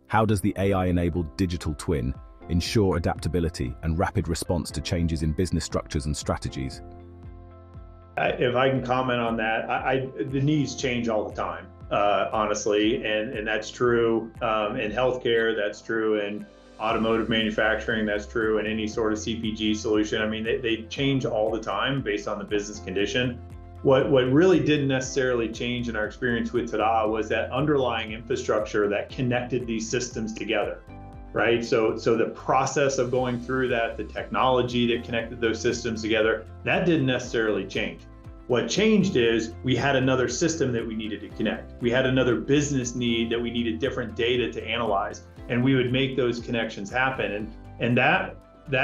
How does the AI-enabled digital twin ensure adaptability and rapid response to changes in business structures and strategies? If I can comment on that, the needs change all the time, honestly, and that's true in healthcare, that's true in automotive manufacturing, that's true in any sort of CPG solution. I mean, they change all the time based on the business condition. What really didn't necessarily change in our experience with TADA was that underlying infrastructure that connected these systems together, right? So the process of going through that, the technology that connected those systems together, that didn't necessarily change. What changed is we had another system that we needed to connect. We had another business need that we needed different data to analyze, and we would make those connections happen. And that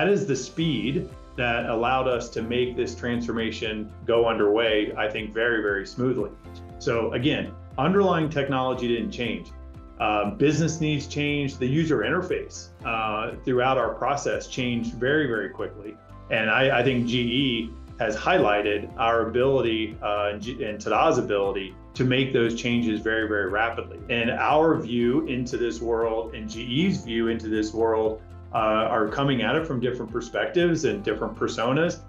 is the speed that allowed us to make this transformation go underway, I think, very, very smoothly. So again, underlying technology didn't change. Business needs changed. The user interface throughout our process changed very, very quickly. And I think GE has highlighted our ability and TADA's ability to make those changes very, very rapidly. And our view into this world and GE's view into this world are coming at it from different perspectives and different personas,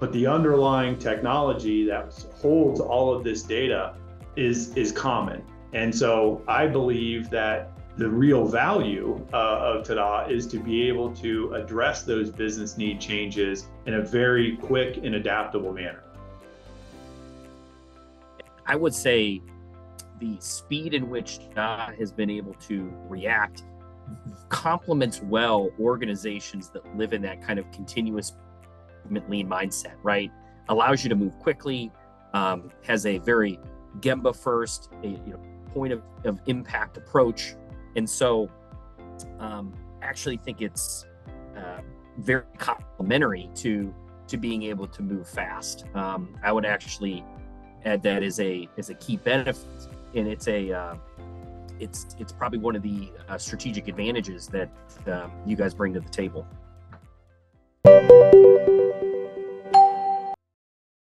but the underlying technology that holds all of this data is common. And so I believe that the real value of TADA is to be able to address those business need changes in a very quick and adaptable manner. I would say the speed in which TADA has been able to react complements well organizations that live in that kind of continuous lean mindset, right? Allows you to move quickly, has a very Gemba first, point of impact approach. And so actually think it's very complementary to being able to move fast. I would actually add that as a key benefit, and it's probably one of the strategic advantages that you guys bring to the table.